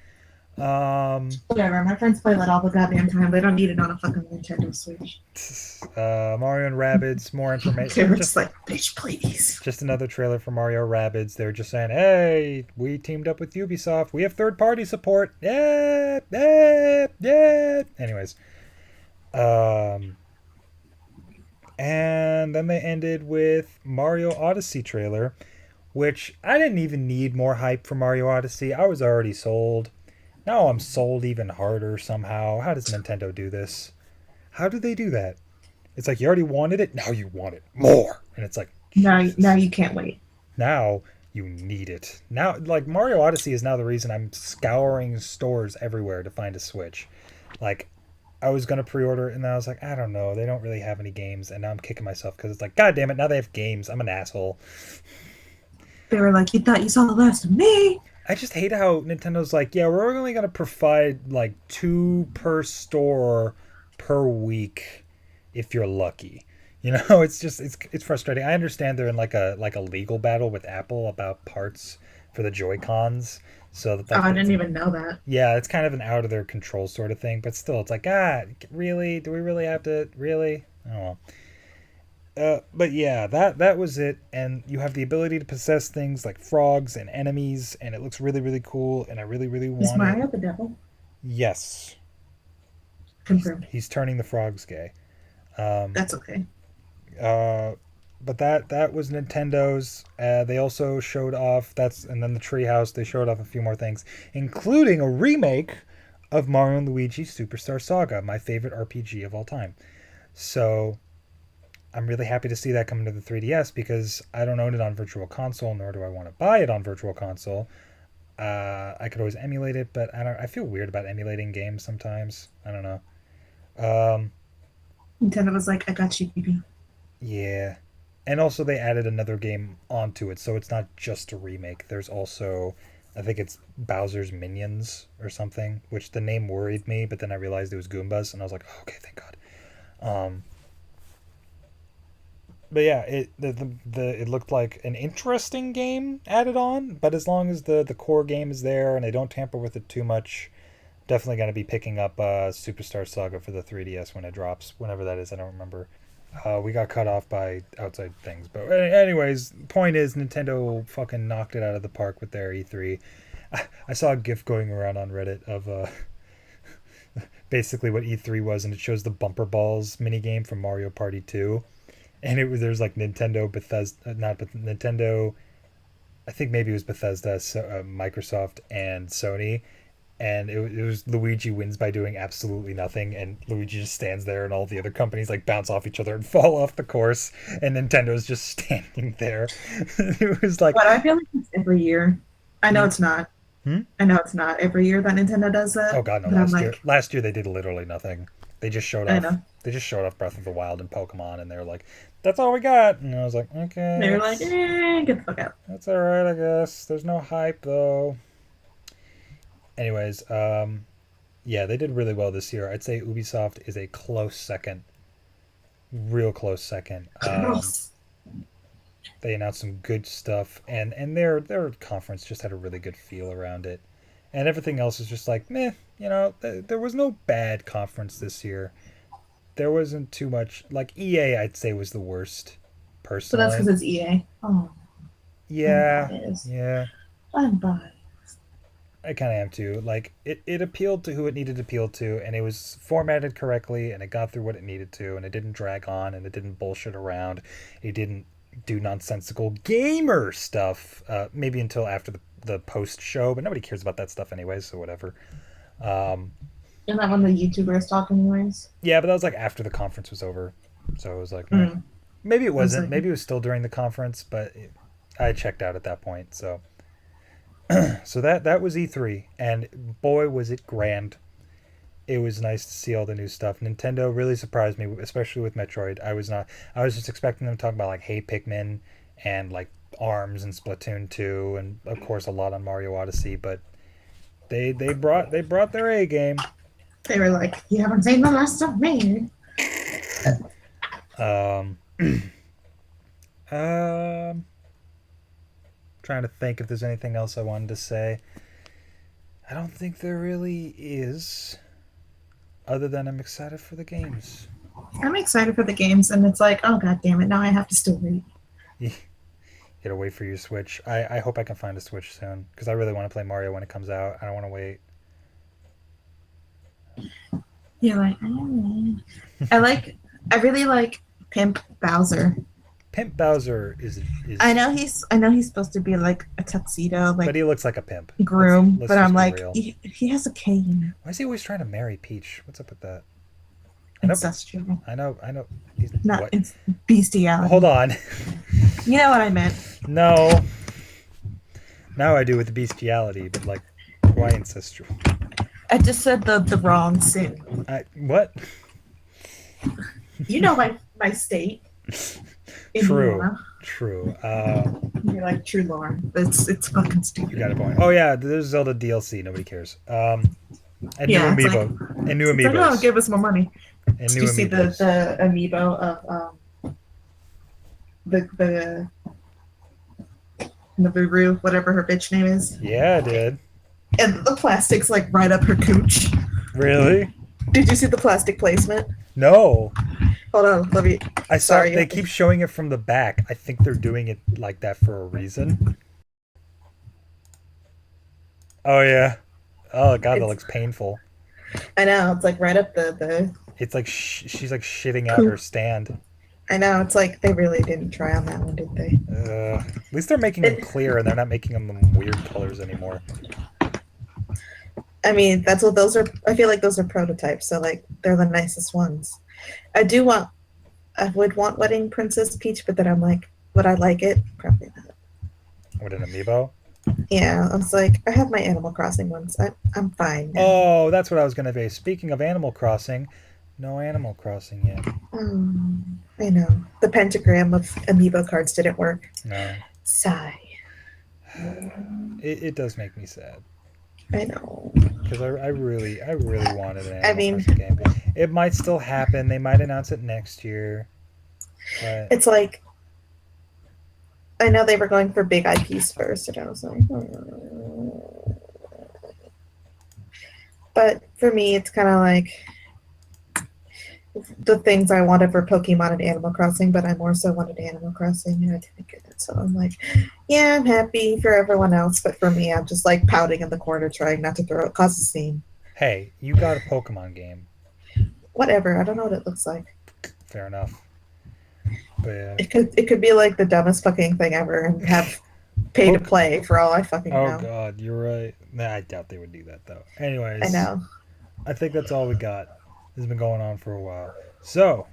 Um, Whatever. My friends play that all the goddamn time. They don't need it on a fucking Nintendo Switch. Mario and Rabbids. More They information. were just like, bitch, please. Just another trailer for Mario Rabbids. They were just saying, "Hey, we teamed up with Ubisoft. We have third-party support. Yeah, yeah, yeah." Anyways, um, and then they ended with Mario Odyssey trailer, which I didn't even need more hype for Mario Odyssey. I was already sold. Now I'm sold even harder somehow. How does Nintendo do this? How do they do that? It's like you already wanted it, now you want it more. And it's like, Now Jesus. you can't wait. Now you need it. Now, like, Mario Odyssey is now the reason I'm scouring stores everywhere to find a Switch. Like, I was going to pre order it, and then I was like, I don't know. They don't really have any games. And now I'm kicking myself because it's like, God damn it, now they have games. I'm an asshole. They were like, you thought you saw the last of me? I just hate how Nintendo's like, yeah, we're only going to provide like two per store per week if you're lucky. You know, it's just it's frustrating. I understand they're in like a legal battle with Apple about parts for the Joy Cons. So the Oh, fact I that it's didn't like, even know that. yeah, it's kind of an out of their control sort of thing. But still, it's like, really? Do we really have to? Really? Oh, but yeah, that was it. And you have the ability to possess things like frogs and enemies, and it looks really really cool. And I really really Is want it. Mario the devil? Yes, Confirmed. he's turning the frogs gay. Um, That's okay. uh, but that was Nintendo's. They also showed off and then the Treehouse. They showed off a few more things, including a remake of Mario and Luigi Superstar Saga, my favorite RPG of all time. So I'm really happy to see that coming to the 3DS because I don't own it on Virtual Console, nor do I want to buy it on Virtual Console. I could always emulate it, but I don't. I feel weird about emulating games sometimes. I don't know. Um, Nintendo was like, I got you, baby. yeah, and also they added another game onto it, so it's not just a remake. There's also, I think it's Bowser's Minions or something, which the name worried me, but then I realized it was Goombas, and I was like, oh, okay, thank God. Um, but yeah, it looked like an interesting game added on, but as long as the core game is there and they don't tamper with it too much, definitely going to be picking up Superstar Saga for the 3DS when it drops, whenever that is. I don't remember. We got cut off by outside things, but anyways, point is Nintendo fucking knocked it out of the park with their E3. I saw a GIF going around on Reddit of basically what E3 was, and it shows the bumper balls minigame from Mario Party 2, and there's like Nintendo, Bethesda, not Nintendo. I think maybe it was Bethesda, Microsoft, and Sony, and it was Luigi wins by doing absolutely nothing, and Luigi just stands there, and all the other companies like bounce off each other and fall off the course, and Nintendo's just standing there. It was like, But I feel like it's every year. I know hmm? it's not. Hmm? I know it's not every year that Nintendo does Oh that. God, no! But I'm Last year, like, last year they did literally nothing. They just showed I off. know. They just showed off Breath of the Wild and Pokemon, and they were like, "That's all we got." And I was like, "Okay, They were like, get the fuck out. that's all right, I guess." There's no hype though. Anyways, yeah, they did really well this year. I'd say Ubisoft is a close second, real close second. Gross. They announced some good stuff, and their conference just had a really good feel around it, and everything else is just like meh. There was no bad conference this year. There wasn't too much like EA. I'd say was the worst, But that's personally. because it's EA. Oh, I'm Yeah, biased. yeah. I'm biased. I kind of am too. Like it appealed to who it needed to appeal to, and it was formatted correctly, and it got through what it needed to, and it didn't drag on, and it didn't bullshit around. It didn't do nonsensical gamer stuff. Maybe until after the post show, but nobody cares about that stuff anyways, so whatever. Um, Isn't that when the YouTubers talk anyways? yeah, but that was like after the conference was over, so it was like, eh. Mm. Maybe it I was wasn't. like, Maybe it was still during the conference, but I checked out at that point. So so that was E3, and boy was it grand. It was nice to see all the new stuff. Nintendo really surprised me, especially with Metroid. I was not. I was just expecting them to talk about like Hey Pikmin and like Arms and Splatoon 2, and of course a lot on Mario Odyssey. But they brought their A game. they were like, you haven't seen the last of me. Um, um, trying to think if there's anything else I wanted to say. I don't think there really is, other than I'm excited for the games. I'm excited for the games, and it's like, oh god damn it, now I have to still wait. You gotta wait for your Switch. I hope I can find a Switch soon because I really want to play Mario when it comes out. I don't want to wait. You're like, I really like Pimp Bowser. Pimp Bowser is. I know he's supposed to be like a tuxedo, But like he looks like a pimp. groom, Let's but I'm just be like, real. he has a cane. Why is he always trying to marry Peach? What's up with that? I know. Incestual. I know. I know. He's, Not what? it's bestiality. Hold on. You know what I meant. No. Now I do with the bestiality, but like, why ancestral? I just said the wrong sin. What? You know my state. True. Indiana. True. You're like true lore. It's fucking stupid. You got a point. Oh yeah, there's Zelda DLC. Nobody cares. And Yeah, new it's amiibo. like, And new it's like, oh, amiibos. give us more money. And Did new you see amiibos. the amiibo of the Naburu, whatever her bitch name is, Yeah, I did. and the plastic's like right up her cooch. Really? Did you see the plastic placement? No. Hold on, let me. I saw Sorry. they keep showing it from the back. I think they're doing it like that for a reason. Oh yeah. Oh god, that It's- looks painful. I know it's like right up the. It's like she's like shitting out her stand. I know it's like they really didn't try on that one, did they? At least they're making them clear and they're not making them weird colors anymore. I mean, that's what those are. I feel like those are prototypes, so like they're the nicest ones. I do want. I would want Wedding Princess Peach, but then I'm like, would I like it? Probably not. What, an amiibo? Yeah, I was like, I have my Animal Crossing ones. I'm fine now. Oh, that's what I was gonna say. Speaking of Animal Crossing, no Animal Crossing yet. I know. The pentagram of amiibo cards didn't work. No. Sigh. It does make me sad. I know. Because I really wanted an Animal mean- Crossing game. It might still happen. They might announce it next year. But It's like, I know they were going for big IPs first, and I was like, but for me, it's kind of like the things I wanted for Pokemon and Animal Crossing, but I more so wanted Animal Crossing, and I didn't get it. So I'm like, yeah, I'm happy for everyone else, but for me, I'm just like pouting in the corner, trying not to cause a scene. hey, you got a Pokemon game. Whatever. I don't know what it looks like. Fair enough. But yeah. It could be like the dumbest fucking thing ever and have pay to play for all I fucking Oh know. god, you're right. Nah, I doubt they would do that though. Anyways, I know. I think that's all we got. This has been going on for a while. So,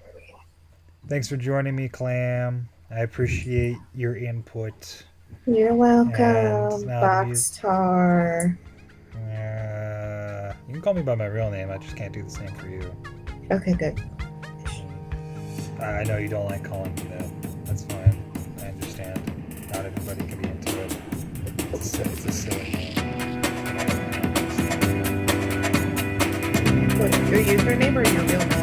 thanks for joining me, Clam. I appreciate your input. You're welcome, And now the Boxstar. You can call me by my real name. I just can't do the same for you. Okay, good. I know you don't like calling me that. That's fine. I understand. Not everybody can be into it. It's a silly name. What, your username or your real name?